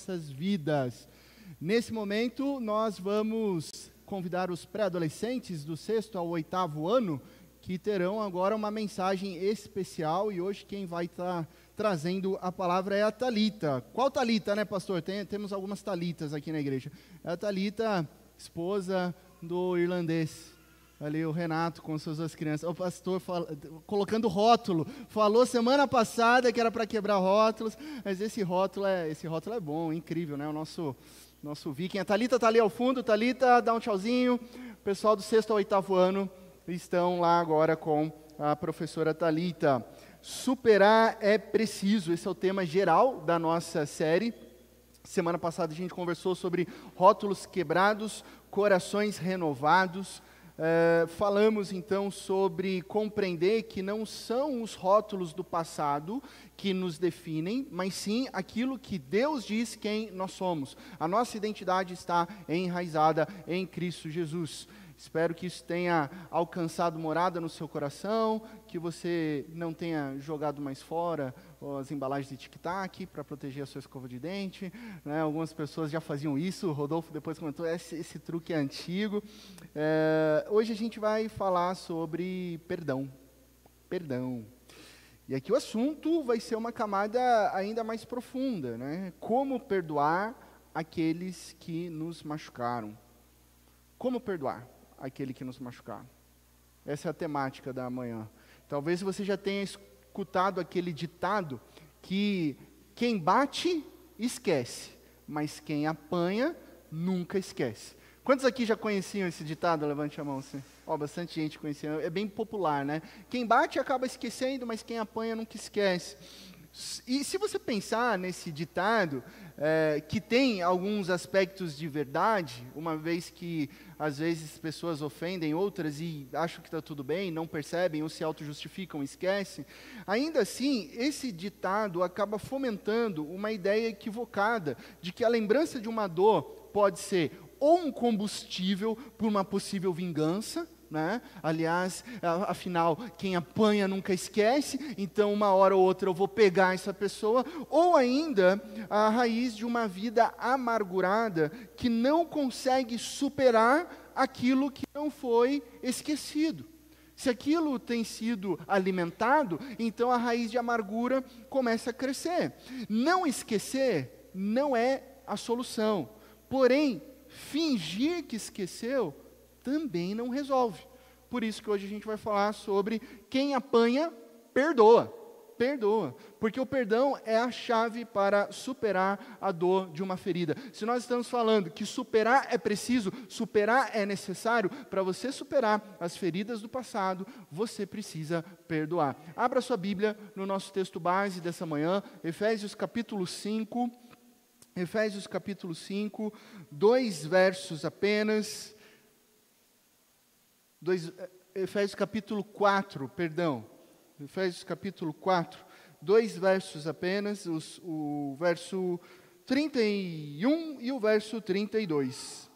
nossas vidas. Nesse momento, nós vamos convidar os pré-adolescentes do 6º ao 8º ano, que terão agora uma mensagem especial, e hoje quem vai estar trazendo a palavra é a Thalita. Qual Thalita, né, pastor? Temos algumas Thalitas aqui na igreja. É a Thalita, esposa do irlandês. Ali o Renato com suas duas crianças. O pastor colocando rótulo. Falou semana passada que era para quebrar rótulos, mas esse rótulo é bom, incrível, né? O nosso viking. A Thalita está ali ao fundo. Thalita, dá um tchauzinho. O pessoal do 6º ao 8º ano estão lá agora com a professora Thalita. Superar é preciso. Esse é o tema geral da nossa série. Semana passada a gente conversou sobre rótulos quebrados, corações renovados. Falamos então sobre compreender que não são os rótulos do passado que nos definem, mas sim aquilo que Deus diz quem nós somos. A nossa identidade está enraizada em Cristo Jesus. Espero que isso tenha alcançado morada no seu coração, que você não tenha jogado mais fora as embalagens de tic-tac para proteger a sua escova de dente, né? Algumas pessoas já faziam isso, o Rodolfo depois comentou, esse truque é antigo. Hoje a gente vai falar sobre perdão. E aqui o assunto vai ser uma camada ainda mais profunda, né? Como perdoar aqueles que nos machucaram. Como perdoar aquele que nos machucaram? Essa é a temática da manhã. Talvez você já tenha escutado aquele ditado que quem bate, esquece, mas quem apanha, nunca esquece. Quantos aqui já conheciam esse ditado? Levante a mão, sim. Bastante gente conhecia, é bem popular, né? Quem bate acaba esquecendo, mas quem apanha nunca esquece. E se você pensar nesse ditado, que tem alguns aspectos de verdade, uma vez que às vezes pessoas ofendem outras e acham que está tudo bem, não percebem ou se auto-justificam, esquecem, ainda assim, esse ditado acaba fomentando uma ideia equivocada de que a lembrança de uma dor pode ser ou um combustível para uma possível vingança, né? Aliás, afinal, quem apanha nunca esquece, então uma hora ou outra eu vou pegar essa pessoa, ou ainda a raiz de uma vida amargurada que não consegue superar aquilo que não foi esquecido. Se aquilo tem sido alimentado, então a raiz de amargura começa a crescer. Não esquecer não é a solução, porém, fingir que esqueceu também não resolve. Por isso que hoje a gente vai falar sobre quem apanha, perdoa. Perdoa. Porque o perdão é a chave para superar a dor de uma ferida. Se nós estamos falando que superar é preciso, superar é necessário, para você superar as feridas do passado, você precisa perdoar. Abra sua Bíblia no nosso texto base dessa manhã, Efésios capítulo 5. Efésios capítulo 5, 2 versos apenas. Efésios capítulo 4, perdão. Efésios capítulo 4, 2 versos apenas, o verso 31 e o verso 32.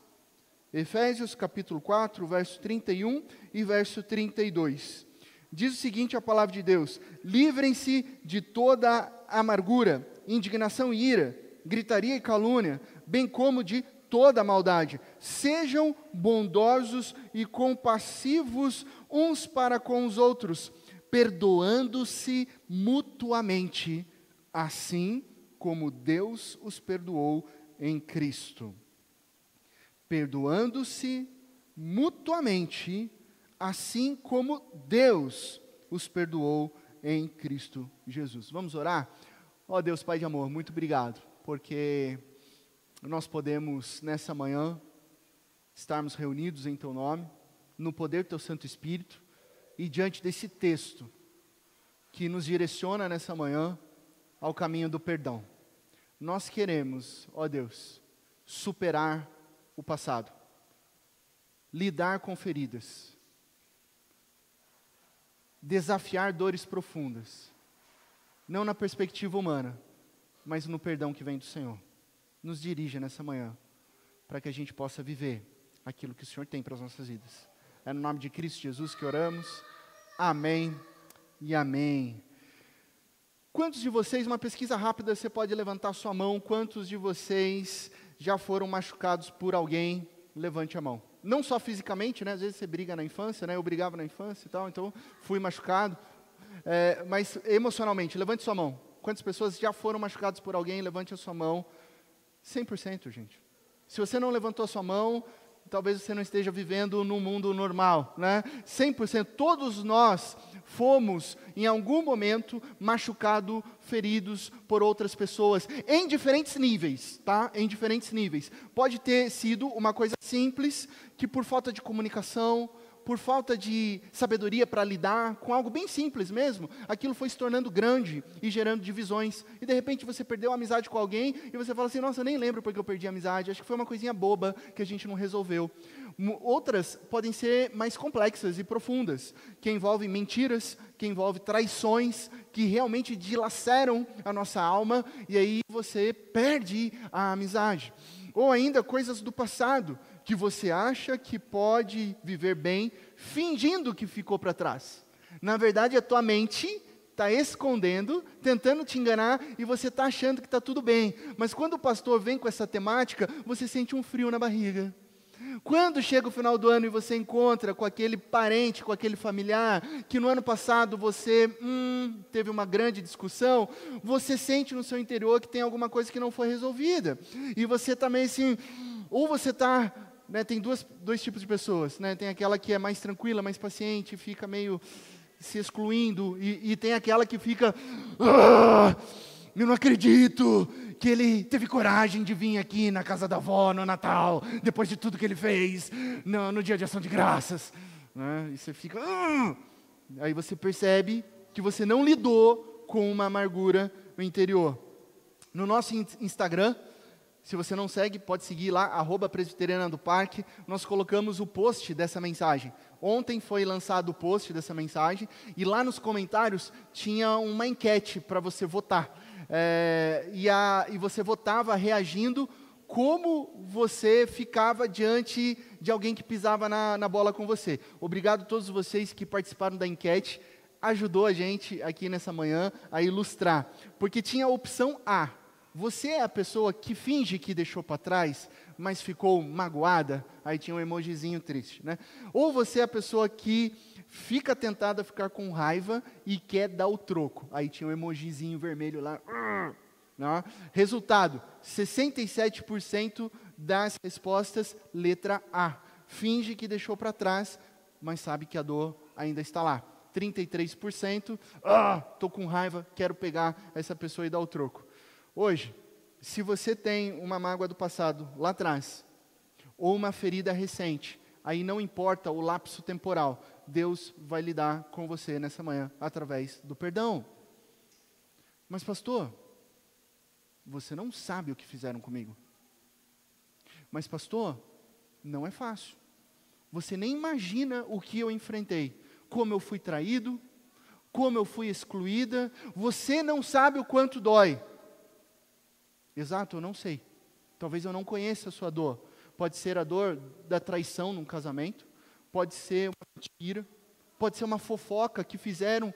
Efésios capítulo 4, verso 31 e verso 32. Diz o seguinte a palavra de Deus: livrem-se de toda amargura, indignação e ira, gritaria e calúnia, bem como de toda maldade. Sejam bondosos e compassivos uns para com os outros, perdoando-se mutuamente, assim como Deus os perdoou em Cristo. Perdoando-se mutuamente, assim como Deus os perdoou em Cristo Jesus. Vamos orar? Ó Deus, Pai de amor, muito obrigado, porque nós podemos, nessa manhã, estarmos reunidos em Teu nome, no poder do Teu Santo Espírito, e diante desse texto, que nos direciona nessa manhã, ao caminho do perdão. Nós queremos, ó Deus, superar o passado, lidar com feridas, desafiar dores profundas, não na perspectiva humana, mas no perdão que vem do Senhor. Nos dirija nessa manhã, para que a gente possa viver aquilo que o Senhor tem para as nossas vidas. É no nome de Cristo Jesus que oramos. Amém e amém. Quantos de vocês, uma pesquisa rápida, você pode levantar sua mão, quantos de vocês já foram machucados por alguém? Levante a mão. Não só fisicamente, né? Às vezes você briga na infância, né? Eu brigava na infância e tal, então fui machucado. Mas emocionalmente, levante sua mão. Quantas pessoas já foram machucadas por alguém? Levante a sua mão. 100%, gente. Se você não levantou a sua mão, talvez você não esteja vivendo num mundo normal, né? 100%, todos nós fomos, em algum momento, machucados, feridos por outras pessoas, em diferentes níveis, tá? Em diferentes níveis. Pode ter sido uma coisa simples, que por falta de comunicação, por falta de sabedoria para lidar com algo bem simples mesmo, aquilo foi se tornando grande e gerando divisões. E de repente você perdeu a amizade com alguém e você fala assim, nossa, eu nem lembro porque eu perdi a amizade, acho que foi uma coisinha boba que a gente não resolveu. Outras podem ser mais complexas e profundas, que envolvem mentiras, que envolvem traições, que realmente dilaceram a nossa alma e aí você perde a amizade. Ou ainda coisas do passado, que você acha que pode viver bem, fingindo que ficou para trás. Na verdade, a tua mente está escondendo, tentando te enganar, e você está achando que está tudo bem. Mas quando o pastor vem com essa temática, você sente um frio na barriga. Quando chega o final do ano e você encontra com aquele parente, com aquele familiar, que no ano passado você teve uma grande discussão, você sente no seu interior que tem alguma coisa que não foi resolvida. E você também assim, ou você está... Né, tem dois tipos de pessoas, né? Tem aquela que é mais tranquila, mais paciente, fica meio se excluindo, e tem aquela que fica, eu não acredito que ele teve coragem de vir aqui na casa da avó no Natal, depois de tudo que ele fez no dia de ação de graças, né? E você fica, aí você percebe que você não lidou com uma amargura no interior. No nosso Instagram, se você não segue, pode seguir lá, @presbiteriana do Parque. Nós colocamos o post dessa mensagem. Ontem foi lançado o post dessa mensagem, e lá nos comentários tinha uma enquete para você votar. E você votava reagindo como você ficava diante de alguém que pisava na bola com você. Obrigado a todos vocês que participaram da enquete. Ajudou a gente aqui nessa manhã a ilustrar. Porque tinha a opção A. Você é a pessoa que finge que deixou para trás, mas ficou magoada? Aí tinha um emojizinho triste, né? Ou você é a pessoa que fica tentada a ficar com raiva e quer dar o troco? Aí tinha um emojizinho vermelho lá. Né? Resultado, 67% das respostas, letra A. Finge que deixou para trás, mas sabe que a dor ainda está lá. 33%, estou com raiva, quero pegar essa pessoa e dar o troco. Hoje, se você tem uma mágoa do passado lá atrás, ou uma ferida recente, aí não importa o lapso temporal, Deus vai lidar com você nessa manhã, através do perdão. Mas pastor, você não sabe o que fizeram comigo. Mas pastor, não é fácil. Você nem imagina o que eu enfrentei, como eu fui traído, como eu fui excluída, você não sabe o quanto dói. Exato, eu não sei. Talvez eu não conheça a sua dor. Pode ser a dor da traição num casamento, pode ser uma mentira, pode ser uma fofoca que fizeram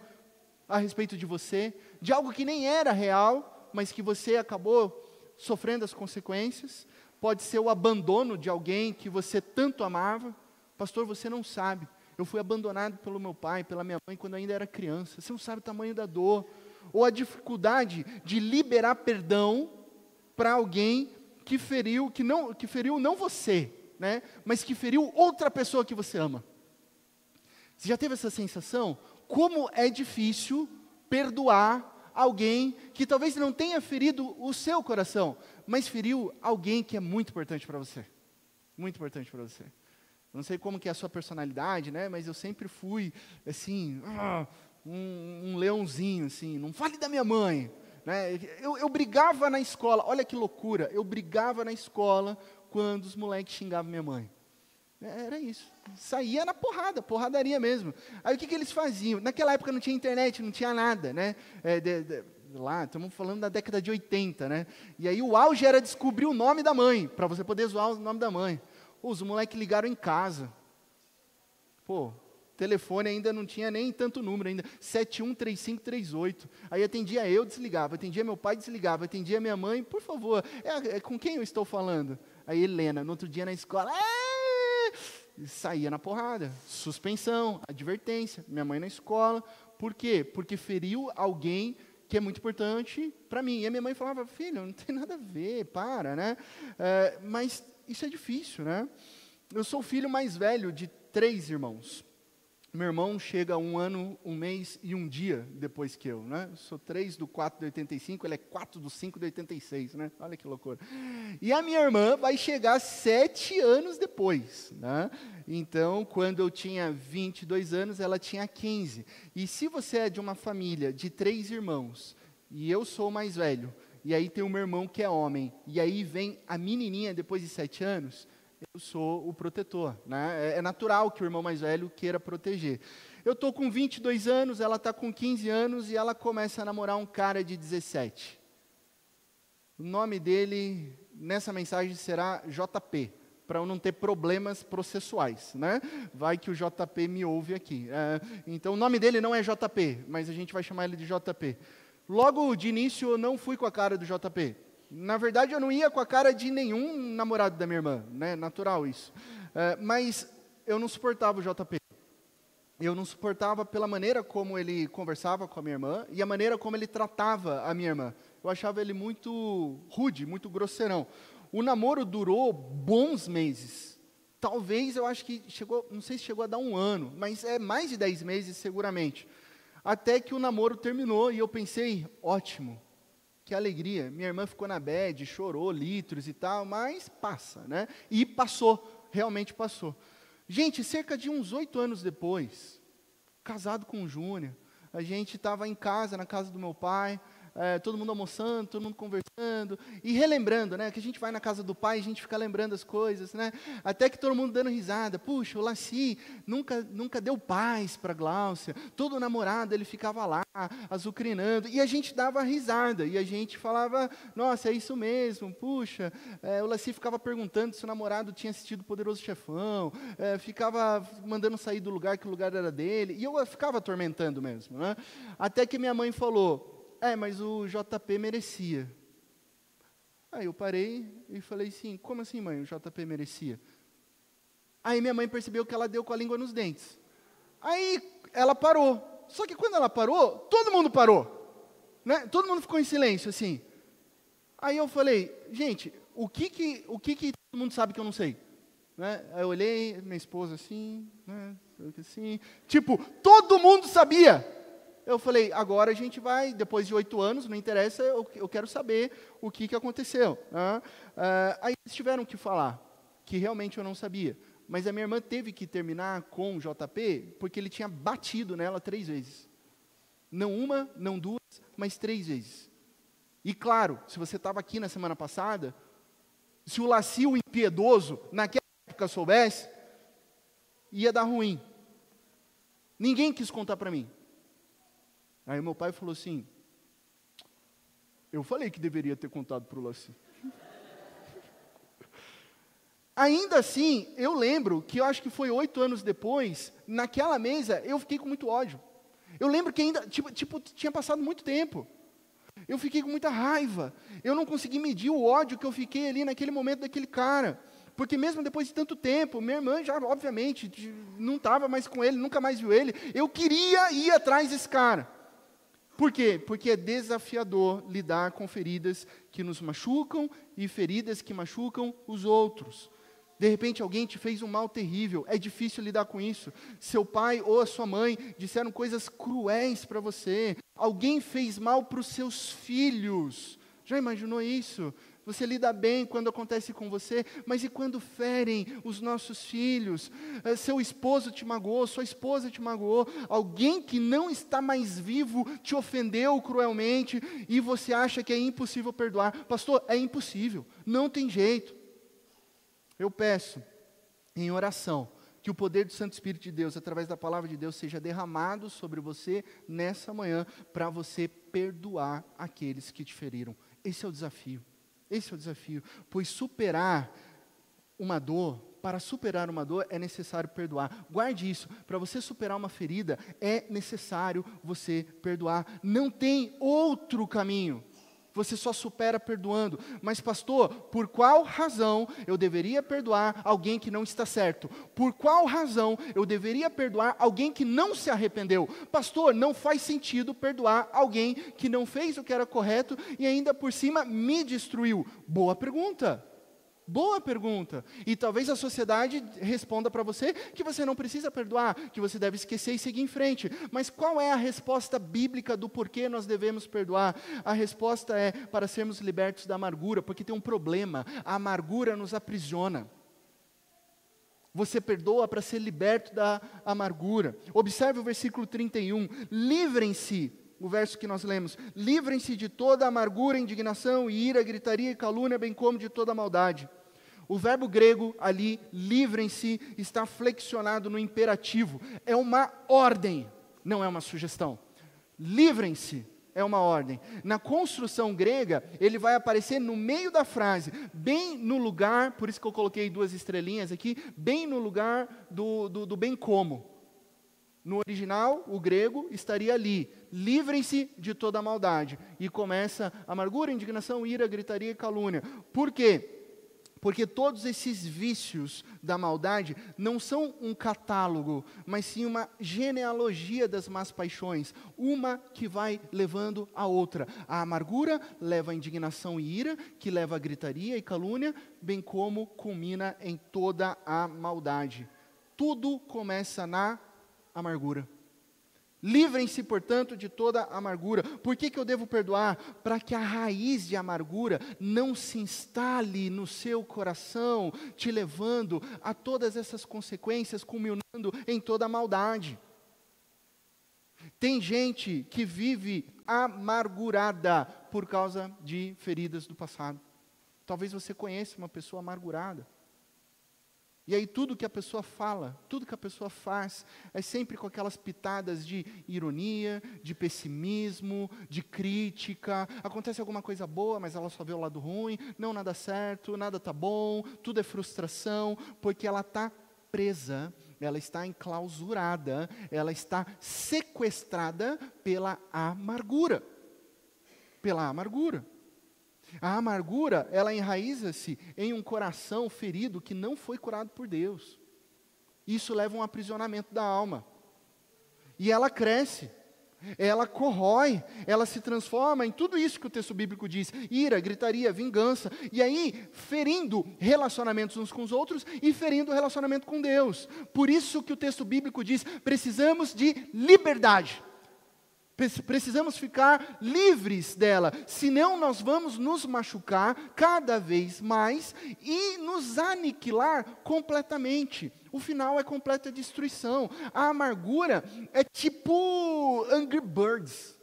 a respeito de você, de algo que nem era real, mas que você acabou sofrendo as consequências. Pode ser o abandono de alguém que você tanto amava. Pastor, você não sabe. Eu fui abandonado pelo meu pai, pela minha mãe, quando eu ainda era criança. Você não sabe o tamanho da dor. Ou a dificuldade de liberar perdão para alguém que feriu não você, né, mas que feriu outra pessoa que você ama. Você já teve essa sensação? Como é difícil perdoar alguém que talvez não tenha ferido o seu coração, mas feriu alguém que é muito importante para você. Muito importante para você. Eu não sei como que é a sua personalidade, né, mas eu sempre fui, assim, um leãozinho, assim, não fale da minha mãe. Eu brigava na escola, olha que loucura, eu brigava na escola quando os moleques xingavam minha mãe. Era isso, saía na porradaria mesmo. Aí o que eles faziam? Naquela época não tinha internet, não tinha nada, né? Lá, estamos falando da década de 80, né? E aí o auge era descobrir o nome da mãe, para você poder zoar o nome da mãe. Os moleques ligaram em casa. telefone ainda não tinha nem tanto número ainda, 713538. Aí atendia eu, desligava, atendia meu pai, desligava, atendia minha mãe, por favor, com quem eu estou falando? Aí Helena, no outro dia na escola, saía na porrada, suspensão, advertência, minha mãe na escola. Por quê? Porque feriu alguém que é muito importante para mim. E a minha mãe falava, filho, não tem nada a ver, para, né? Mas isso é difícil, né? Eu sou o filho mais velho de 3 irmãos. Meu irmão chega 1 ano, 1 mês e 1 dia depois que eu, né? Eu sou 3 do 4 de 85, ele é 4 do 5 de 86, né? Olha que loucura. E a minha irmã vai chegar 7 anos depois, né? Então, quando eu tinha 22 anos, ela tinha 15. E se você é de uma família de 3 irmãos, e eu sou o mais velho, e aí tem o meu irmão que é homem, e aí vem a menininha depois de 7 anos, eu sou o protetor, né? É natural que o irmão mais velho queira proteger. Eu estou com 22 anos, ela está com 15 anos e ela começa a namorar um cara de 17. O nome dele, nessa mensagem, será JP, para eu não ter problemas processuais, né? Vai que o JP me ouve aqui. Então, o nome dele não é JP, mas a gente vai chamar ele de JP. Logo de início, eu não fui com a cara do JP. Na verdade, eu não ia com a cara de nenhum namorado da minha irmã, né? Natural isso. Mas eu não suportava o JP. Eu não suportava pela maneira como ele conversava com a minha irmã e a maneira como ele tratava a minha irmã. Eu achava ele muito rude, muito grosseirão. O namoro durou bons meses. Talvez, eu acho que chegou, não sei se chegou a dar 1 ano, mas é mais de 10 meses seguramente. Até que o namoro terminou e eu pensei, ótimo. Que alegria, minha irmã ficou na bad, chorou litros e tal, mas passa, né? E passou, realmente passou. Gente, cerca de uns 8 anos depois, casado com o Júnior, a gente estava em casa, na casa do meu pai, todo mundo almoçando, todo mundo conversando, e relembrando, né? Que a gente vai na casa do pai e a gente fica lembrando as coisas, né? Até que todo mundo dando risada. Puxa, o Laci nunca deu paz para Gláucia. Todo namorado, ele ficava lá, azucrinando, e a gente dava risada, e a gente falava, nossa, é isso mesmo, puxa, o Laci ficava perguntando se o namorado tinha assistido Poderoso Chefão, ficava mandando sair do lugar, que o lugar era dele, e eu ficava atormentando mesmo, né? Até que minha mãe falou, mas o JP merecia. Aí eu parei e falei assim, como assim, mãe, o JP merecia? Aí minha mãe percebeu que ela deu com a língua nos dentes. Aí ela parou. Só que quando ela parou, todo mundo parou. Né? Todo mundo ficou em silêncio, assim. Aí eu falei, gente, o que todo mundo sabe que eu não sei? Né? Aí eu olhei, minha esposa assim, né? Assim, tipo, todo mundo sabia. Eu falei, agora a gente vai, depois de 8 anos, não interessa, eu quero saber o que aconteceu. Né? Aí eles tiveram que falar, que realmente eu não sabia. Mas a minha irmã teve que terminar com o JP, porque ele tinha batido nela 3 vezes. Não 1, não 2, mas 3 vezes. E claro, se você estava aqui na semana passada, se o Laci, o impiedoso, naquela época soubesse, ia dar ruim. Ninguém quis contar para mim. Aí meu pai falou assim, eu falei que deveria ter contado para o Laci. Ainda assim, eu lembro que eu acho que foi 8 anos depois, naquela mesa, eu fiquei com muito ódio. Eu lembro que ainda, tinha passado muito tempo. Eu fiquei com muita raiva. Eu não consegui medir o ódio que eu fiquei ali naquele momento daquele cara. Porque mesmo depois de tanto tempo, minha irmã já, obviamente, não estava mais com ele, nunca mais viu ele. Eu queria ir atrás desse cara. Por quê? Porque é desafiador lidar com feridas que nos machucam e feridas que machucam os outros. De repente alguém te fez um mal terrível, é difícil lidar com isso. Seu pai ou a sua mãe disseram coisas cruéis para você. Alguém fez mal para os seus filhos. Já imaginou isso? Você lida bem quando acontece com você, mas e quando ferem os nossos filhos? Seu esposo te magoou, sua esposa te magoou, alguém que não está mais vivo te ofendeu cruelmente e você acha que é impossível perdoar. Pastor, é impossível, não tem jeito. Eu peço, em oração, que o poder do Santo Espírito de Deus, através da palavra de Deus, seja derramado sobre você nessa manhã, para você perdoar aqueles que te feriram. Esse é o desafio. Esse é o desafio, pois superar uma dor para superar uma dor é necessário perdoar. Guarde isso, para você superar uma ferida é necessário você perdoar. Não tem outro caminho. Você só supera perdoando. Mas pastor, por qual razão eu deveria perdoar alguém que não está certo? Por qual razão eu deveria perdoar alguém que não se arrependeu? Pastor, não faz sentido perdoar alguém que não fez o que era correto e ainda por cima me destruiu. Boa pergunta. Boa pergunta. E talvez a sociedade responda para você que você não precisa perdoar, que você deve esquecer e seguir em frente. Mas qual é a resposta bíblica do porquê nós devemos perdoar? A resposta é para sermos libertos da amargura, porque tem um problema. A amargura nos aprisiona. Você perdoa para ser liberto da amargura. Observe o versículo 31. Livrem-se. O verso que nós lemos, livrem-se de toda amargura, indignação, ira, gritaria e calúnia, bem como de toda maldade. O verbo grego ali, livrem-se, está flexionado no imperativo. É uma ordem, não é uma sugestão. Livrem-se é uma ordem. Na construção grega, ele vai aparecer no meio da frase, bem no lugar, por isso que eu coloquei 2 estrelinhas aqui, bem no lugar do bem como. No original, o grego estaria ali, livrem-se de toda maldade. E começa amargura, indignação, ira, gritaria e calúnia. Por quê? Porque todos esses vícios da maldade não são um catálogo, mas sim uma genealogia das más paixões, uma que vai levando a outra. A amargura leva a indignação e ira, que leva a gritaria e calúnia, bem como culmina em toda a maldade. Tudo começa na amargura. Livrem-se, portanto, de toda amargura. Por que eu devo perdoar? Para que a raiz de amargura não se instale no seu coração, te levando a todas essas consequências, culminando em toda a maldade. Tem gente que vive amargurada por causa de feridas do passado. Talvez você conheça uma pessoa amargurada. E aí tudo que a pessoa fala, tudo que a pessoa faz, é sempre com aquelas pitadas de ironia, de pessimismo, de crítica. Acontece alguma coisa boa, mas ela só vê o lado ruim, não, nada certo, nada está bom, tudo é frustração, porque ela está presa, ela está enclausurada, ela está sequestrada pela amargura. Pela amargura. A amargura, ela enraiza-se em um coração ferido que não foi curado por Deus. Isso leva a um aprisionamento da alma. E ela cresce, ela corrói, ela se transforma em tudo isso que o texto bíblico diz: ira, gritaria, vingança. E aí, ferindo relacionamentos uns com os outros e ferindo o relacionamento com Deus. Por isso que o texto bíblico diz: precisamos de liberdade. Precisamos ficar livres dela, senão nós vamos nos machucar cada vez mais e nos aniquilar completamente. O final é completa destruição. A amargura é tipo Angry Birds.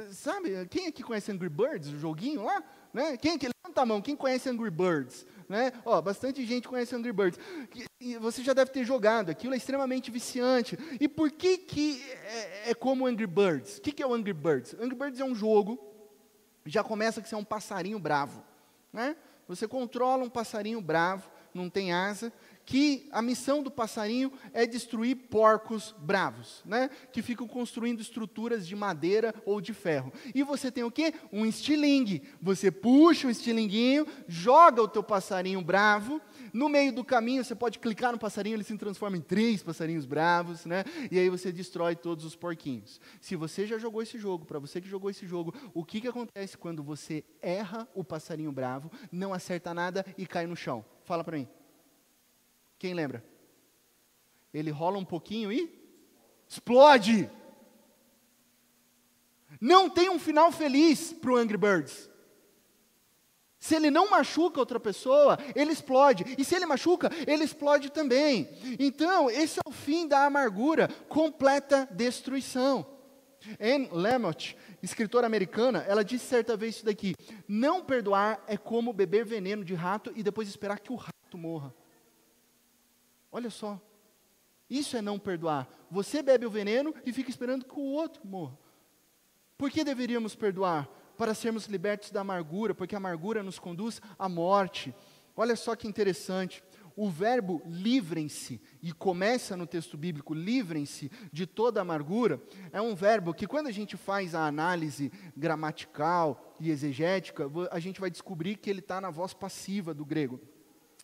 Sabe, quem aqui conhece Angry Birds, o joguinho lá? Né? Quem aqui? Levanta a mão, quem conhece Angry Birds? Né? Bastante gente conhece Angry Birds. E você já deve ter jogado, aquilo é extremamente viciante. E por que é como Angry Birds? O que é o Angry Birds? Angry Birds é um jogo, já começa que você é um passarinho bravo. Né? Você controla um passarinho bravo, não tem asa, que a missão do passarinho é destruir porcos bravos, né? Que ficam construindo estruturas de madeira ou de ferro. E você tem o quê? Um estilingue. Você puxa o estilinguinho, joga o teu passarinho bravo, no meio do caminho você pode clicar no passarinho, ele se transforma em 3 passarinhos bravos, né? E aí você destrói todos os porquinhos. Se você já jogou esse jogo, para você que jogou esse jogo, o que acontece quando você erra o passarinho bravo, não acerta nada e cai no chão? Fala para mim. Quem lembra? Ele rola um pouquinho e explode. Não tem um final feliz para o Angry Birds. Se ele não machuca outra pessoa, ele explode. E se ele machuca, ele explode também. Então, esse é o fim da amargura, completa destruição. Anne Lamott, escritora americana, ela disse certa vez isso daqui: não perdoar é como beber veneno de rato e depois esperar que o rato morra. Olha só, isso é não perdoar. Você bebe o veneno e fica esperando que o outro morra. Por que deveríamos perdoar? Para sermos libertos da amargura, porque a amargura nos conduz à morte. Olha só que interessante. O verbo livrem-se, e começa no texto bíblico, livrem-se de toda amargura, é um verbo que quando a gente faz a análise gramatical e exegética, a gente vai descobrir que ele está na voz passiva do grego.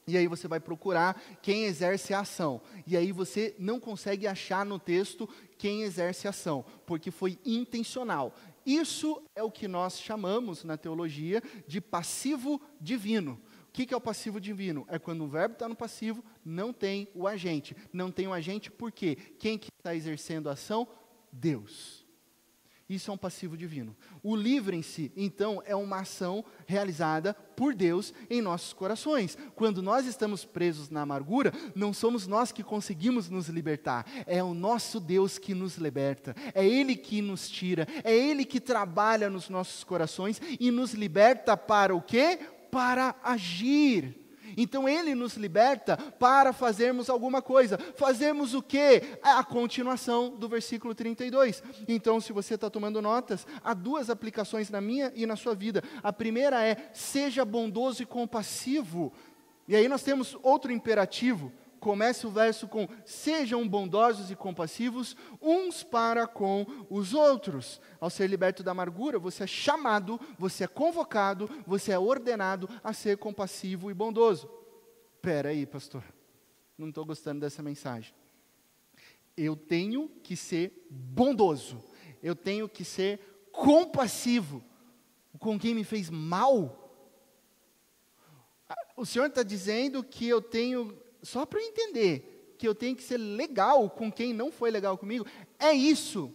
E aí você vai procurar quem exerce a ação. E aí você não consegue achar no texto quem exerce a ação, porque foi intencional. Isso é o que nós chamamos na teologia de passivo divino. O que é o passivo divino? É quando o verbo está no passivo, não tem o agente. Não tem o agente por quê? Quem que está exercendo a ação? Deus. Isso é um passivo divino. O livrem-se, então, é uma ação realizada por Deus em nossos corações. Quando nós estamos presos na amargura, não somos nós que conseguimos nos libertar. É o nosso Deus que nos liberta. É Ele que nos tira. É Ele que trabalha nos nossos corações e nos liberta para o quê? Para agir. Então Ele nos liberta para fazermos alguma coisa. Fazemos o quê? A continuação do versículo 32. Então, se você está tomando notas, há duas aplicações na minha e na sua vida. A primeira é, seja bondoso e compassivo. E aí nós temos outro imperativo. Começa o verso com, sejam bondosos e compassivos uns para com os outros. Ao ser liberto da amargura, você é chamado, você é convocado, você é ordenado a ser compassivo e bondoso. Espera aí, pastor, não estou gostando dessa mensagem. Eu tenho que ser bondoso, eu tenho que ser compassivo com quem me fez mal. O Senhor está dizendo que eu tenho... Só para eu entender, que eu tenho que ser legal com quem não foi legal comigo, é isso.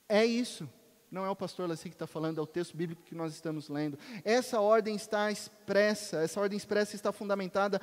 É isso. Não é o pastor Laci que está falando, é o texto bíblico que nós estamos lendo. Essa ordem está expressa, essa ordem expressa está fundamentada,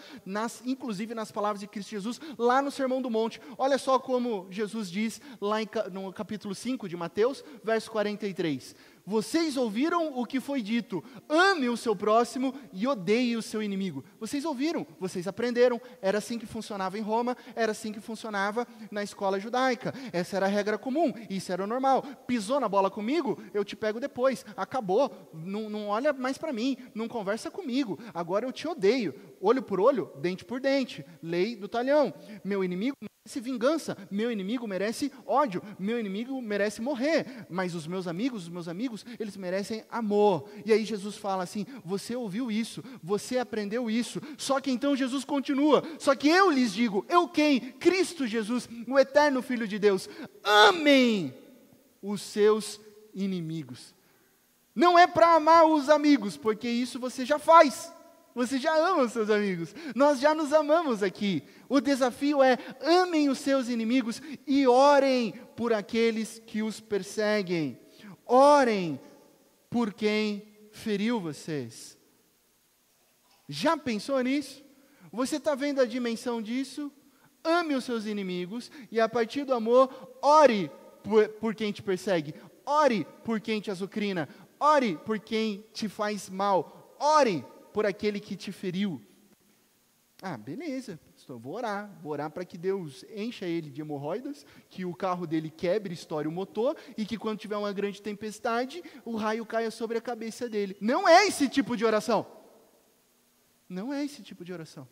inclusive nas palavras de Cristo Jesus, lá no Sermão do Monte. Olha só como Jesus diz, lá no capítulo 5 de Mateus, verso 43. Vocês ouviram o que foi dito, ame o seu próximo e odeie o seu inimigo. Vocês ouviram, vocês aprenderam, era assim que funcionava em Roma, era assim que funcionava na escola judaica. Essa era a regra comum, isso era o normal. Pisou na bola comigo, eu te pego depois, acabou, não olha mais para mim, não conversa comigo, agora eu te odeio. Olho por olho, dente por dente, lei do talhão. Meu inimigo merece vingança, meu inimigo merece ódio, meu inimigo merece morrer, mas os meus amigos, eles merecem amor. E aí Jesus fala assim, você ouviu isso, você aprendeu isso, só que então Jesus continua, só que eu lhes digo, eu quem? Cristo Jesus, o eterno Filho de Deus, amem os seus inimigos. Não é para amar os amigos, porque isso você já faz. Você já ama os seus amigos. Nós já nos amamos aqui. O desafio é, amem os seus inimigos e orem por aqueles que os perseguem. Orem por quem feriu vocês. Já pensou nisso? Você está vendo a dimensão disso? Ame os seus inimigos e a partir do amor, ore por quem te persegue. Ore por quem te azucrina. Ore por quem te faz mal. Ore por aquele que te feriu. Ah, beleza, vou orar para que Deus encha ele de hemorroidas, que o carro dele quebre, estoure o motor, e que quando tiver uma grande tempestade, o raio caia sobre a cabeça dele. Não é esse tipo de oração. Não é esse tipo de oração.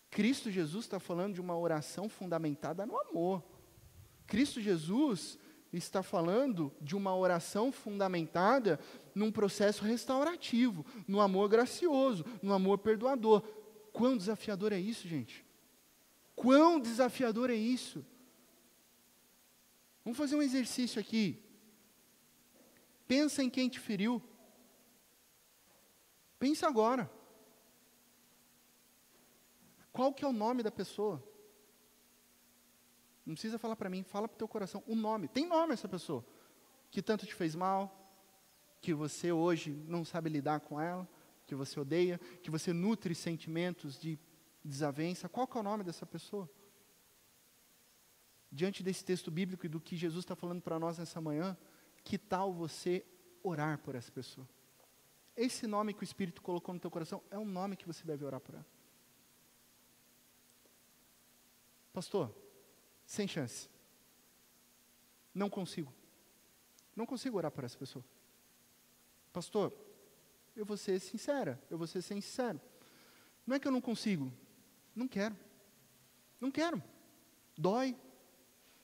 Cristo Jesus está falando de uma oração fundamentada no amor. Cristo Jesus está falando de uma oração fundamentada num processo restaurativo, no amor gracioso, no amor perdoador. Quão desafiador é isso, gente? Quão desafiador é isso? Vamos fazer um exercício aqui. Pensa em quem te feriu. Pensa agora. Qual que é o nome da pessoa? Não precisa falar para mim, fala para o teu coração o nome. Tem nome essa pessoa que tanto te fez mal, que você hoje não sabe lidar com ela, que você odeia, que você nutre sentimentos de desavença. Qual que é o nome dessa pessoa? Diante desse texto bíblico e do que Jesus está falando para nós nessa manhã, que tal você orar por essa pessoa? Esse nome que o Espírito colocou no teu coração é um nome que você deve orar por ela. Pastor, sem chance. Não consigo. Não consigo orar por essa pessoa. Pastor, eu vou ser sincera, eu vou ser sincero. Não é que eu não consigo. Não quero. Não quero. Dói,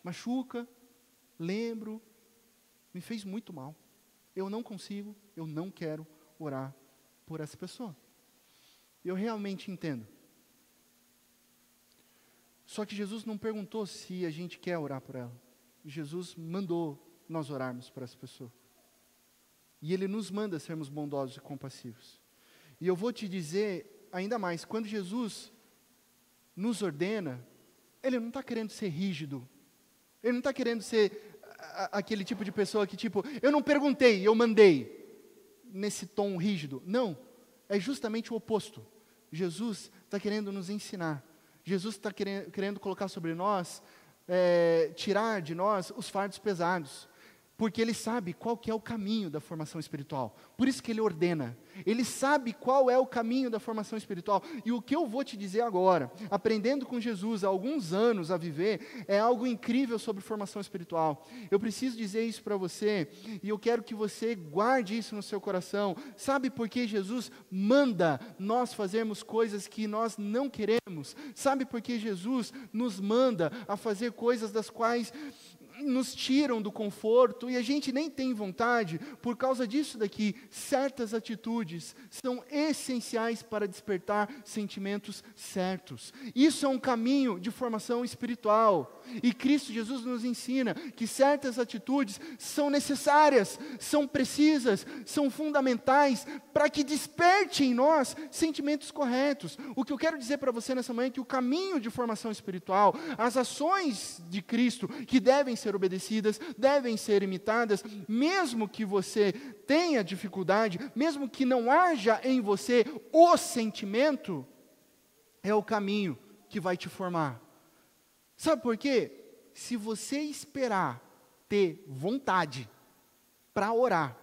machuca, lembro, me fez muito mal. Eu não consigo, eu não quero orar por essa pessoa. Eu realmente entendo. Só que Jesus não perguntou se a gente quer orar por ela. Jesus mandou nós orarmos por essa pessoa. E Ele nos manda sermos bondosos e compassivos. E eu vou te dizer ainda mais, quando Jesus nos ordena, Ele não está querendo ser rígido. Ele não está querendo ser aquele tipo de pessoa que tipo, eu não perguntei, eu mandei. Nesse tom rígido. Não, é justamente o oposto. Jesus está querendo nos ensinar. Jesus está querendo colocar sobre nós, tirar de nós os fardos pesados. Porque Ele sabe qual que é o caminho da formação espiritual. Por isso que Ele ordena. Ele sabe qual é o caminho da formação espiritual. E o que eu vou te dizer agora, aprendendo com Jesus há alguns anos a viver, é algo incrível sobre formação espiritual. Eu preciso dizer isso para você, e eu quero que você guarde isso no seu coração. Sabe por que Jesus manda nós fazermos coisas que nós não queremos? Sabe por que Jesus nos manda a fazer coisas das quais nos tiram do conforto e a gente nem tem vontade? Por causa disso daqui, certas atitudes são essenciais para despertar sentimentos certos. Isso é um caminho de formação espiritual. E Cristo Jesus nos ensina que certas atitudes são necessárias, são precisas, são fundamentais para que desperte em nós sentimentos corretos. O que eu quero dizer para você nessa manhã é que o caminho de formação espiritual, as ações de Cristo que devem ser obedecidas, devem ser imitadas, mesmo que você tenha dificuldade, mesmo que não haja em você o sentimento, é o caminho que vai te formar. Sabe por quê? Se você esperar ter vontade para orar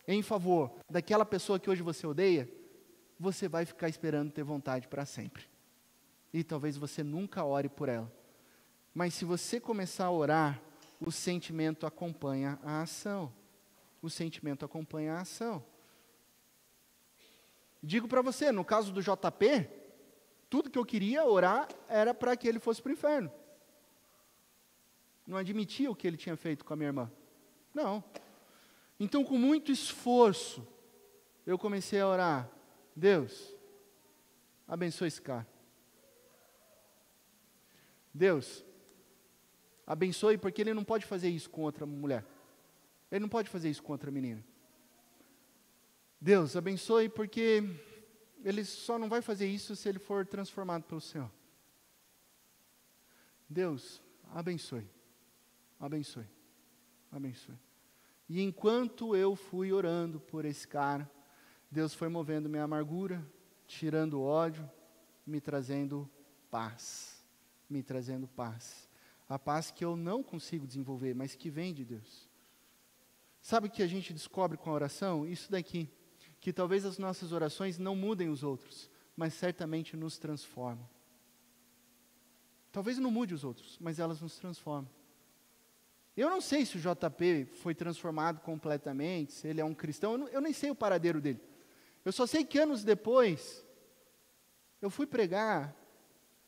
em favor daquela pessoa que hoje você odeia, você vai ficar esperando ter vontade para sempre. E talvez você nunca ore por ela. Mas se você começar a orar, o sentimento acompanha a ação. O sentimento acompanha a ação. Digo para você, no caso do JP, tudo que eu queria orar era para que ele fosse para o inferno. Não admitia o que ele tinha feito com a minha irmã. Não. Então, com muito esforço, eu comecei a orar. Deus, abençoe esse cara. Deus, abençoe, porque ele não pode fazer isso com outra mulher. Ele não pode fazer isso com outra menina. Deus, abençoe, porque ele só não vai fazer isso se ele for transformado pelo Senhor. Deus, abençoe. Abençoe. Abençoe. E enquanto eu fui orando por esse cara, Deus foi movendo minha amargura, tirando o ódio, me trazendo paz. Me trazendo paz. A paz que eu não consigo desenvolver, mas que vem de Deus. Sabe o que a gente descobre com a oração? Isso daqui. Que talvez as nossas orações não mudem os outros, mas certamente nos transformam. Talvez não mude os outros, mas elas nos transformam. Eu não sei se o JP foi transformado completamente, se ele é um cristão, eu nem sei o paradeiro dele. Eu só sei que anos depois, eu fui pregar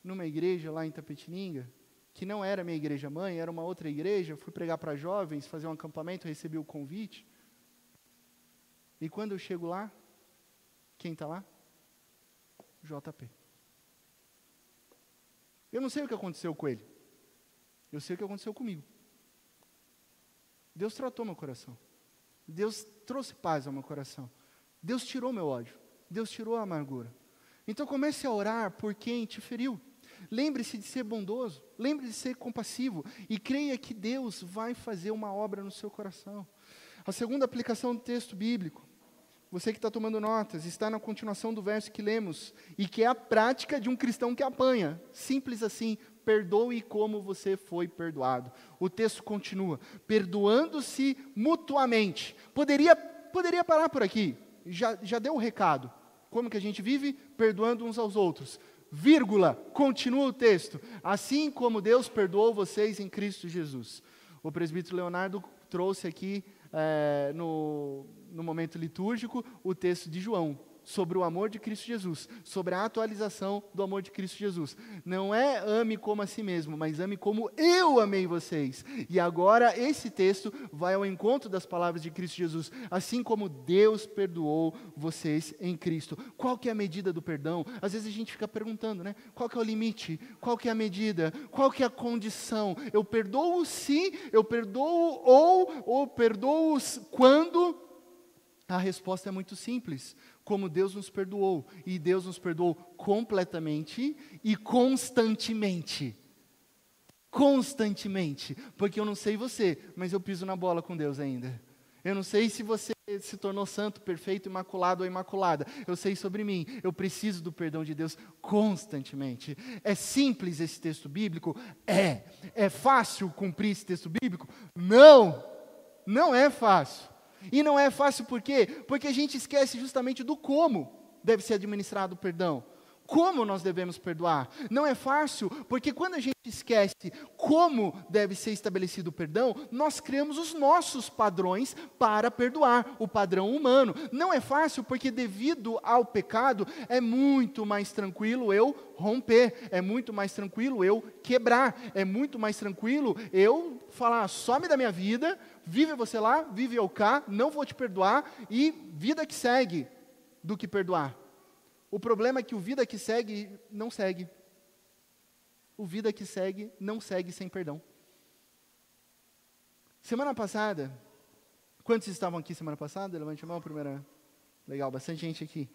numa igreja lá em Itapetininga, que não era minha igreja mãe, era uma outra igreja. Fui pregar para jovens, fazer um acampamento, recebi o convite. E quando eu chego lá, quem está lá? JP. Eu não sei o que aconteceu com ele. Eu sei o que aconteceu comigo. Deus tratou meu coração. Deus trouxe paz ao meu coração. Deus tirou meu ódio. Deus tirou a amargura. Então comece a orar por quem te feriu. Lembre-se de ser bondoso, lembre-se de ser compassivo e creia que Deus vai fazer uma obra no seu coração. A segunda aplicação do texto bíblico, você que está tomando notas, está na continuação do verso que lemos, e que é a prática de um cristão que apanha. Simples assim, perdoe como você foi perdoado. O texto continua, perdoando-se mutuamente. Poderia parar por aqui, já deu o recado. Como que a gente vive? Perdoando uns aos outros. Vírgula, continua o texto. Assim como Deus perdoou vocês em Cristo Jesus. O presbítero Leonardo trouxe aqui, no momento litúrgico, o texto de João, sobre o amor de Cristo Jesus, sobre a atualização do amor de Cristo Jesus. Não é ame como a si mesmo, mas ame como eu amei vocês. E agora esse texto vai ao encontro das palavras de Cristo Jesus, assim como Deus perdoou vocês em Cristo. Qual que é a medida do perdão? Às vezes a gente fica perguntando, né? Qual que é o limite? Qual que é a medida? Qual que é a condição? Eu perdoo se, eu perdoo ou perdoo quando? A resposta é muito simples. Como Deus nos perdoou. E Deus nos perdoou completamente e constantemente. Constantemente. Porque eu não sei você, mas eu piso na bola com Deus ainda. Eu não sei se você se tornou santo, perfeito, imaculado ou imaculada. Eu sei sobre mim. Eu preciso do perdão de Deus constantemente. É simples esse texto bíblico? É. É fácil cumprir esse texto bíblico? Não. Não é fácil. E não é fácil por quê? Porque a gente esquece justamente do como deve ser administrado o perdão. Como nós devemos perdoar. Não é fácil, porque quando a gente esquece como deve ser estabelecido o perdão, nós criamos os nossos padrões para perdoar, o padrão humano. Não é fácil, porque devido ao pecado, é muito mais tranquilo eu romper, é muito mais tranquilo eu quebrar, é muito mais tranquilo eu falar, some da minha vida, vive você lá, vive eu cá, não vou te perdoar, e vida que segue, do que perdoar. O problema é que o vida que segue, não segue. O vida que segue, não segue sem perdão. Semana passada, quantos estavam aqui semana passada? Levante a mão, primeira. Legal, bastante gente aqui.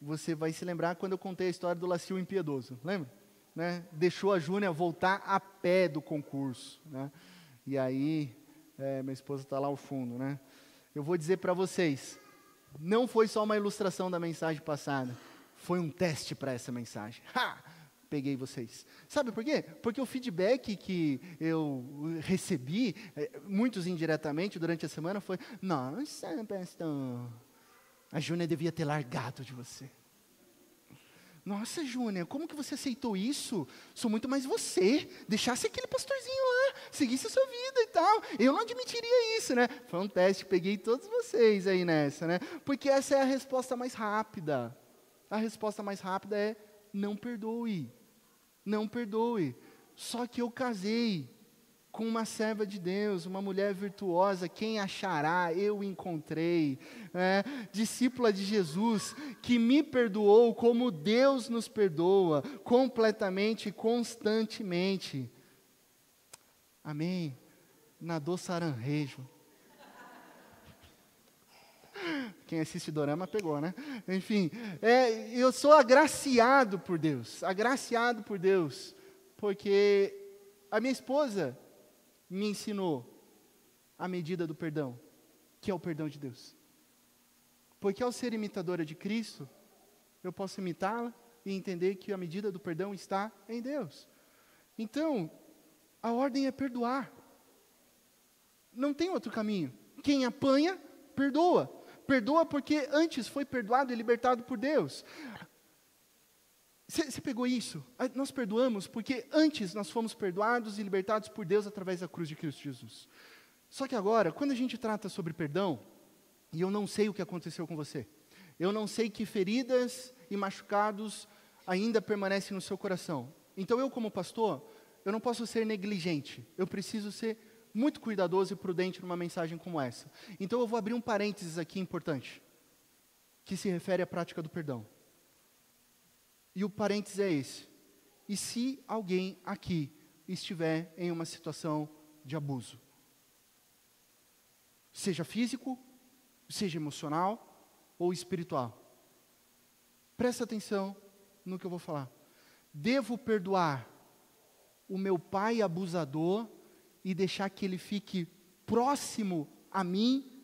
Você vai se lembrar quando eu contei a história do Lacio impiedoso, lembra? Né? Deixou a Júnia voltar a pé do concurso, né? E aí, minha esposa está lá ao fundo, né? Eu vou dizer para vocês, não foi só uma ilustração da mensagem passada. Foi um teste para essa mensagem. Peguei vocês. Sabe por quê? Porque o feedback que eu recebi, muitos indiretamente durante a semana, foi: nossa, pastor, a Júnia devia ter largado de você. Nossa, Júnia, como que você aceitou isso? Sou muito mais você. Deixasse aquele pastorzinho lá, seguisse a sua vida e tal. Eu não admitiria isso, né? Foi um teste, peguei todos vocês aí nessa, né? Porque essa é a resposta mais rápida. A resposta mais rápida é: não perdoe. Não perdoe. Só que eu casei com uma serva de Deus, uma mulher virtuosa, quem achará? Eu encontrei. Discípula de Jesus, que me perdoou como Deus nos perdoa, completamente e constantemente. Amém? Nadou saranrejo. Quem assiste dorama pegou, né? Enfim, eu sou agraciado por Deus, porque a minha esposa me ensinou a medida do perdão, que é o perdão de Deus. Porque ao ser imitadora de Cristo, eu posso imitá-la e entender que a medida do perdão está em Deus. Então, a ordem é perdoar. Não tem outro caminho. Quem apanha, perdoa. Perdoa porque antes foi perdoado e libertado por Deus. Você pegou isso? Nós perdoamos porque antes nós fomos perdoados e libertados por Deus através da cruz de Cristo Jesus. Só que agora, quando a gente trata sobre perdão, e eu não sei o que aconteceu com você, eu não sei que feridas e machucados ainda permanecem no seu coração. Então eu, como pastor, eu não posso ser negligente, eu preciso ser muito cuidadoso e prudente numa mensagem como essa. Então eu vou abrir um parênteses aqui importante, que se refere à prática do perdão. E o parênteses é esse: e se alguém aqui estiver em uma situação de abuso? Seja físico, seja emocional ou espiritual. Presta atenção no que eu vou falar. Devo perdoar o meu pai abusador e deixar que ele fique próximo a mim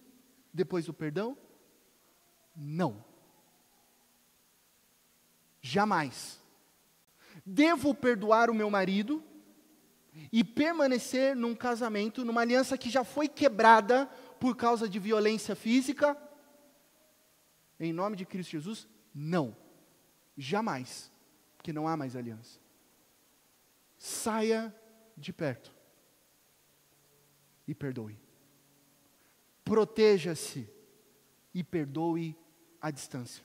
depois do perdão? Não. Jamais. Devo perdoar o meu marido e permanecer num casamento, numa aliança que já foi quebrada por causa de violência física? Em nome de Cristo Jesus, não. Jamais. Porque não há mais aliança. Saia de perto e perdoe. Proteja-se e perdoe à distância.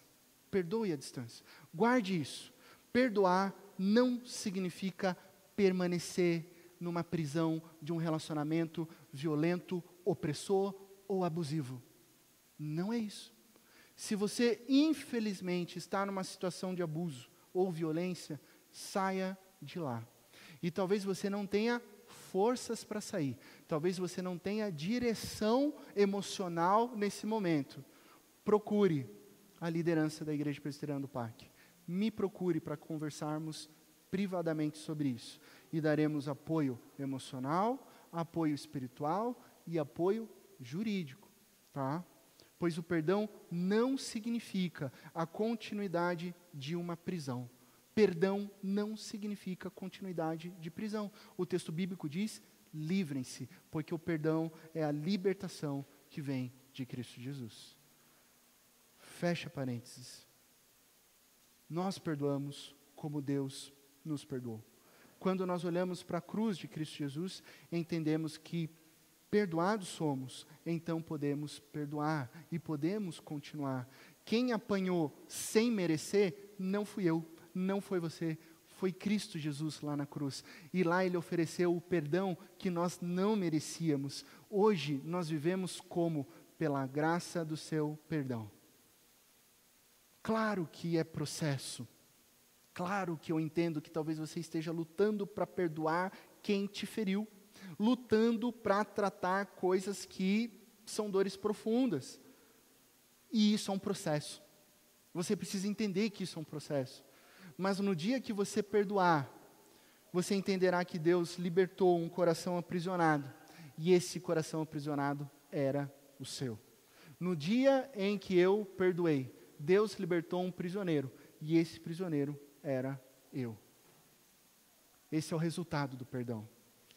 Perdoe à distância. Guarde isso. Perdoar não significa permanecer numa prisão de um relacionamento violento, opressor ou abusivo. Não é isso. Se você, infelizmente, está numa situação de abuso ou violência, saia de lá. E talvez você não tenha forças para sair. Talvez você não tenha direção emocional nesse momento. Procure a liderança da Igreja Presbiteriana do Parque. Me procure para conversarmos privadamente sobre isso. E daremos apoio emocional, apoio espiritual e apoio jurídico, tá? Pois o perdão não significa a continuidade de uma prisão. Perdão não significa continuidade de prisão. O texto bíblico diz, livrem-se, porque o perdão é a libertação que vem de Cristo Jesus. Fecha parênteses. Nós perdoamos como Deus nos perdoou. Quando nós olhamos para a cruz de Cristo Jesus, entendemos que perdoados somos, então podemos perdoar e podemos continuar. Quem apanhou sem merecer, não fui eu, não foi você, foi Cristo Jesus lá na cruz. E lá Ele ofereceu o perdão que nós não merecíamos. Hoje nós vivemos como? Pela graça do seu perdão. Claro que é processo. Claro que eu entendo que talvez você esteja lutando para perdoar quem te feriu. Lutando para tratar coisas que são dores profundas. E isso é um processo. Você precisa entender que isso é um processo. Mas no dia que você perdoar, você entenderá que Deus libertou um coração aprisionado. E esse coração aprisionado era o seu. No dia em que eu perdoei, Deus libertou um prisioneiro. E esse prisioneiro era eu. Esse é o resultado do perdão.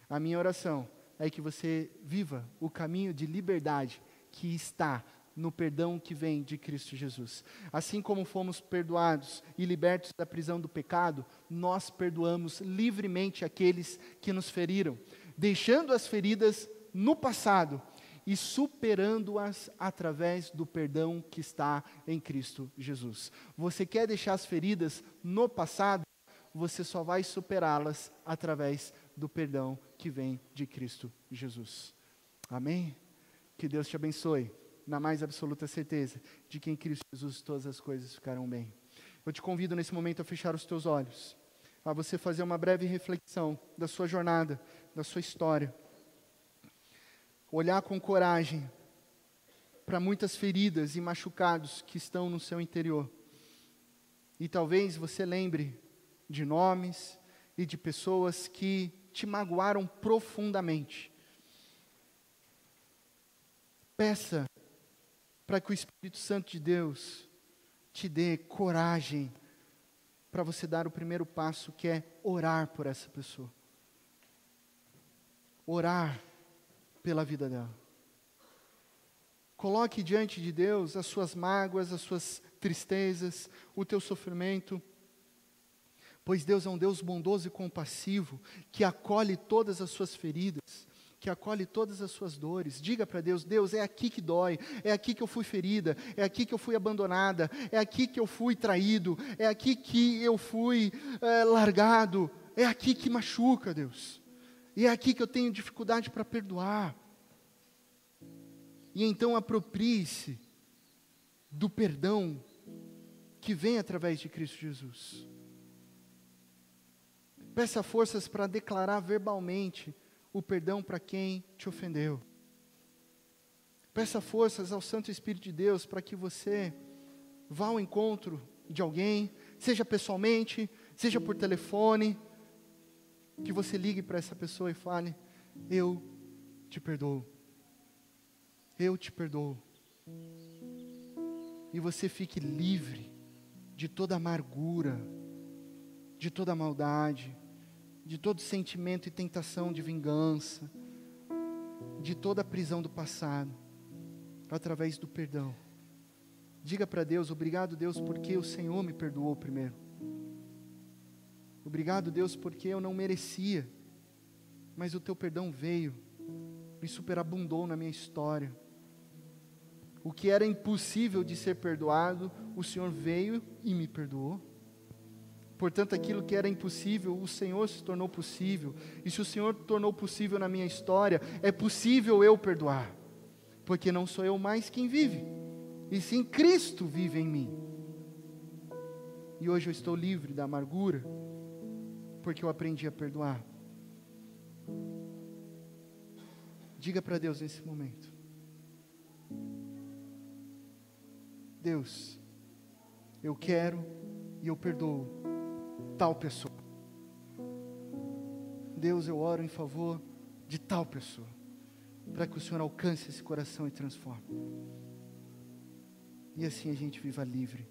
A minha oração é que você viva o caminho de liberdade que está no perdão que vem de Cristo Jesus. Assim como fomos perdoados e libertos da prisão do pecado, nós perdoamos livremente aqueles que nos feriram, deixando as feridas no passado e superando-as através do perdão que está em Cristo Jesus. Você quer deixar as feridas no passado? Você só vai superá-las através do perdão que vem de Cristo Jesus. Amém? Que Deus te abençoe, na mais absoluta certeza de que em Cristo Jesus todas as coisas ficarão bem. Eu te convido nesse momento a fechar os teus olhos, a você fazer uma breve reflexão da sua jornada, da sua história. Olhar com coragem para muitas feridas e machucados que estão no seu interior. E talvez você lembre de nomes e de pessoas que te magoaram profundamente. Peça para que o Espírito Santo de Deus te dê coragem para você dar o primeiro passo, que é orar por essa pessoa. Orar pela vida dela. Coloque diante de Deus as suas mágoas, as suas tristezas, o teu sofrimento. Pois Deus é um Deus bondoso e compassivo, que acolhe todas as suas feridas, que acolhe todas as suas dores. Diga para Deus, Deus, é aqui que dói, é aqui que eu fui ferida, é aqui que eu fui abandonada, é aqui que eu fui traído, é aqui que eu fui largado, é aqui que machuca, Deus. E é aqui que eu tenho dificuldade para perdoar. E então aproprie-se do perdão que vem através de Cristo Jesus. Peça forças para declarar verbalmente o perdão para quem te ofendeu. Peça forças ao Santo Espírito de Deus para que você vá ao encontro de alguém, seja pessoalmente, seja por telefone, que você ligue para essa pessoa e fale, eu te perdoo. Eu te perdoo. E você fique livre de toda amargura, de toda maldade, de todo sentimento e tentação de vingança, de toda a prisão do passado, através do perdão. Diga para Deus, obrigado Deus, porque o Senhor me perdoou primeiro. Obrigado Deus, porque eu não merecia, mas o teu perdão veio, me superabundou na minha história. O que era impossível de ser perdoado, o Senhor veio e me perdoou. Portanto, aquilo que era impossível, o Senhor se tornou possível. E se o Senhor tornou possível na minha história, é possível eu perdoar. Porque não sou eu mais quem vive, e sim Cristo vive em mim. E hoje eu estou livre da amargura, porque eu aprendi a perdoar. Diga para Deus nesse momento: Deus, eu quero e eu perdoo tal pessoa. Deus, eu oro em favor de tal pessoa, para que o Senhor alcance esse coração e transforme. E assim a gente viva livre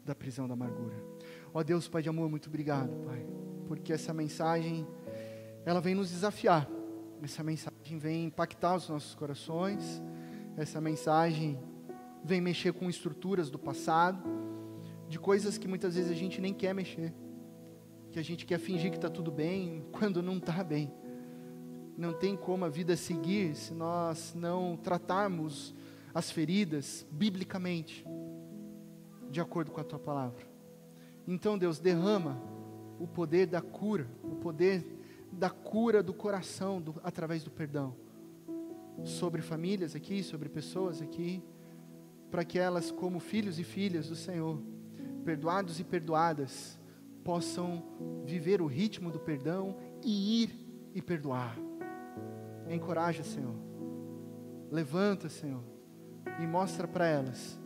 da prisão da amargura. Ó Deus, Pai de amor, muito obrigado, Pai, porque essa mensagem, ela vem nos desafiar. Essa mensagem vem impactar os nossos corações. Essa mensagem vem mexer com estruturas do passado, de coisas que muitas vezes a gente nem quer mexer, que a gente quer fingir que está tudo bem, quando não está bem. Não tem como a vida seguir se nós não tratarmos as feridas biblicamente, de acordo com a Tua palavra. Então, Deus, derrama o poder da cura, o poder da cura do coração, através do perdão, sobre famílias aqui, sobre pessoas aqui, para que elas, como filhos e filhas do Senhor, perdoados e perdoadas, possam viver o ritmo do perdão e ir e perdoar. Encoraja, Senhor, levanta, Senhor, e mostra para elas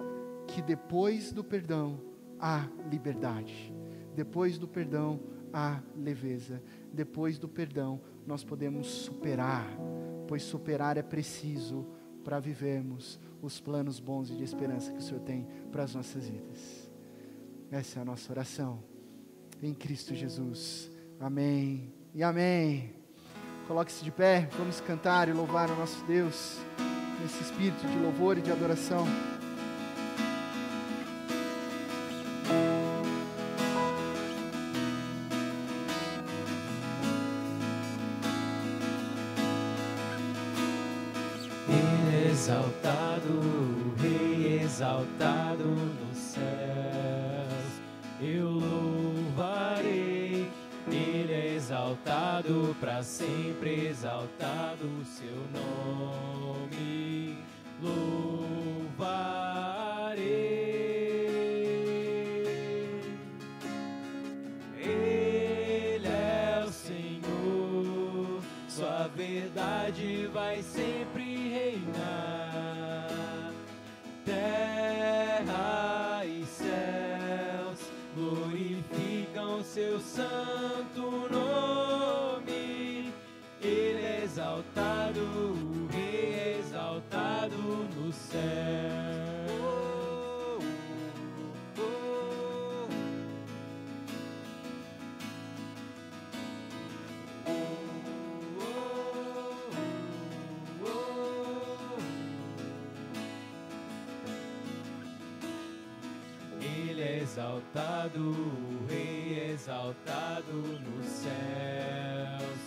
que depois do perdão há liberdade, depois do perdão há leveza, depois do perdão nós podemos superar, pois superar é preciso para vivermos os planos bons e de esperança que o Senhor tem para as nossas vidas. Essa é a nossa oração, em Cristo Jesus. Amém e amém. Coloque-se de pé, vamos cantar e louvar o nosso Deus, nesse espírito de louvor e de adoração. Exaltado, Rei exaltado nos céus, eu louvarei. Ele é exaltado para sempre, exaltado o seu nome, louvarei. Ele é o Senhor, sua verdade vai sempre reinar. Terra e céus glorificam seu santo nome. Ele é exaltado, o Rei é exaltado no céu. Exaltado, o Rei exaltado nos céus,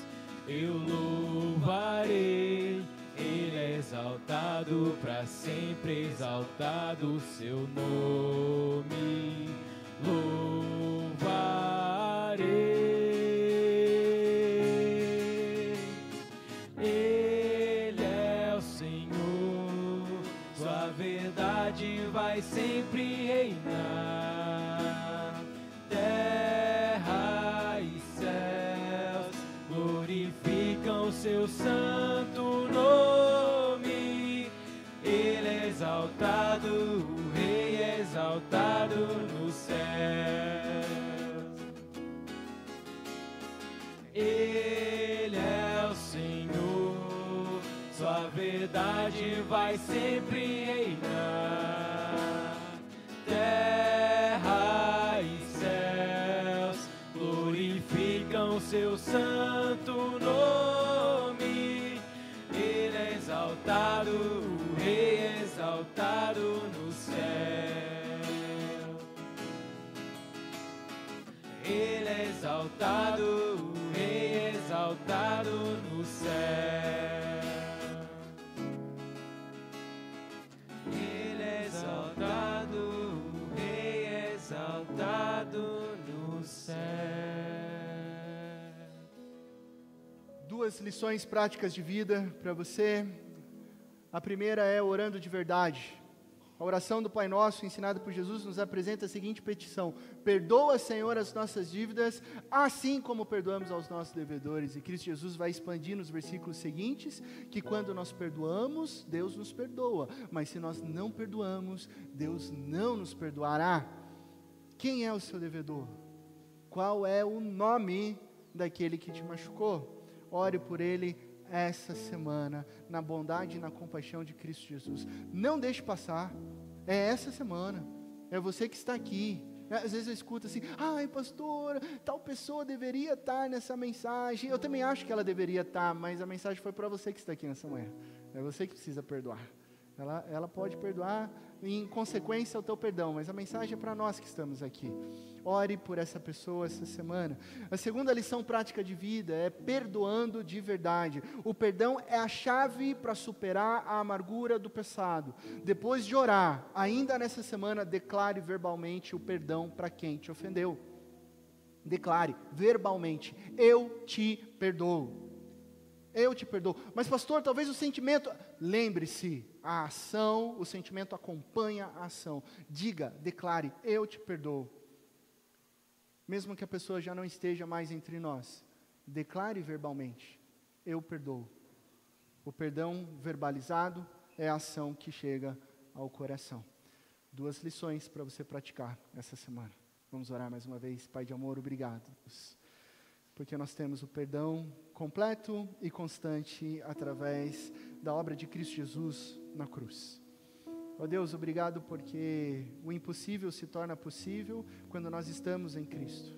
eu louvarei. Ele é exaltado para sempre, exaltado o seu nome, louvarei. Ele é o Senhor, sua verdade vai sempre reinar. Seu santo nome, ele é exaltado, o Rei é exaltado nos céus. Ele é o Senhor, sua verdade vai sempre reinar. Terra e céus glorificam seu santo nome. Exaltado, o Rei exaltado no céu. Ele é exaltado, o Rei exaltado no céu. exaltado no céu. Duas lições práticas de vida para você. A primeira é orando de verdade. A oração do Pai Nosso, ensinada por Jesus, nos apresenta a seguinte petição: perdoa, Senhor, as nossas dívidas, assim como perdoamos aos nossos devedores. E Cristo Jesus vai expandir nos versículos seguintes, que quando nós perdoamos, Deus nos perdoa, mas se nós não perdoamos, Deus não nos perdoará. Quem é o seu devedor? Qual é o nome daquele que te machucou? Ore por ele essa semana, na bondade e na compaixão de Cristo Jesus. Não deixe passar, é essa semana, é você que está aqui. Às vezes eu escuto assim: ai pastor, tal pessoa deveria estar nessa mensagem. Eu também acho que ela deveria estar, mas a mensagem foi para você que está aqui nessa manhã. É você que precisa perdoar. Ela pode perdoar em consequência ao teu perdão, mas a mensagem é para nós que estamos aqui. Ore por essa pessoa essa semana. A segunda lição prática de vida é perdoando de verdade. O perdão é a chave para superar a amargura do passado. Depois de orar, ainda nessa semana, declare verbalmente o perdão para quem te ofendeu. Declare verbalmente: eu te perdoo. Eu te perdoo. Mas pastor, talvez o sentimento... Lembre-se, a ação, o sentimento acompanha a ação. Diga, declare: eu te perdoo. Mesmo que a pessoa já não esteja mais entre nós, declare verbalmente: eu perdoo. O perdão verbalizado é a ação que chega ao coração. Duas lições para você praticar essa semana. Vamos orar mais uma vez. Pai de amor, obrigado, Deus, porque nós temos o perdão completo e constante através da obra de Cristo Jesus na cruz. Ó Deus, obrigado porque o impossível se torna possível quando nós estamos em Cristo.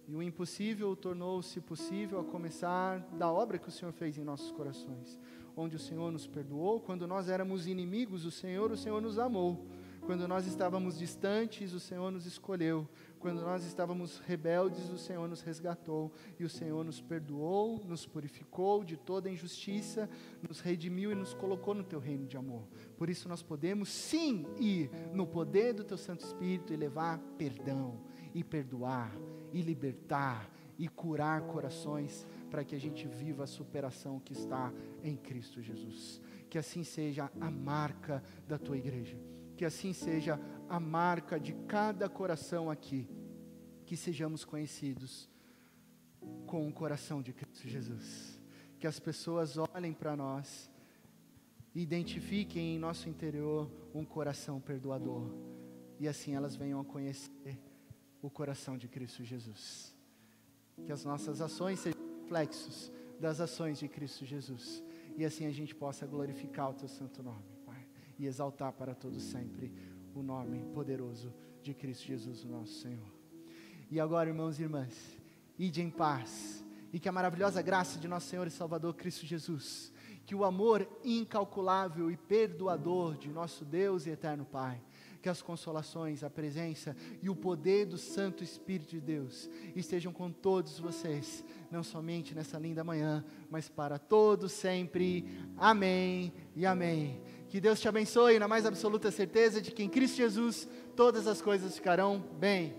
E o impossível tornou-se possível a começar da obra que o Senhor fez em nossos corações, onde o Senhor nos perdoou. Quando nós éramos inimigos do Senhor, o Senhor nos amou. Quando nós estávamos distantes, o Senhor nos escolheu. Quando nós estávamos rebeldes, o Senhor nos resgatou. E o Senhor nos perdoou, nos purificou de toda injustiça, nos redimiu e nos colocou no Teu reino de amor. Por isso nós podemos sim ir no poder do Teu Santo Espírito e levar perdão, e perdoar, e libertar, e curar corações, para que a gente viva a superação que está em Cristo Jesus. Que assim seja a marca da Tua igreja. Que assim seja a marca de cada coração aqui, que sejamos conhecidos com o coração de Cristo Jesus, que as pessoas olhem para nós e identifiquem em nosso interior um coração perdoador, e assim elas venham a conhecer o coração de Cristo Jesus, que as nossas ações sejam reflexos das ações de Cristo Jesus, e assim a gente possa glorificar o Teu santo nome, e exaltar para todos sempre o nome poderoso de Cristo Jesus, o nosso Senhor. E agora, irmãos e irmãs, ide em paz, e que a maravilhosa graça de nosso Senhor e Salvador Cristo Jesus, que o amor incalculável e perdoador de nosso Deus e eterno Pai, que as consolações, a presença e o poder do Santo Espírito de Deus estejam com todos vocês, não somente nessa linda manhã, mas para todos sempre. Amém e amém. Que Deus te abençoe na mais absoluta certeza de que em Cristo Jesus todas as coisas ficarão bem.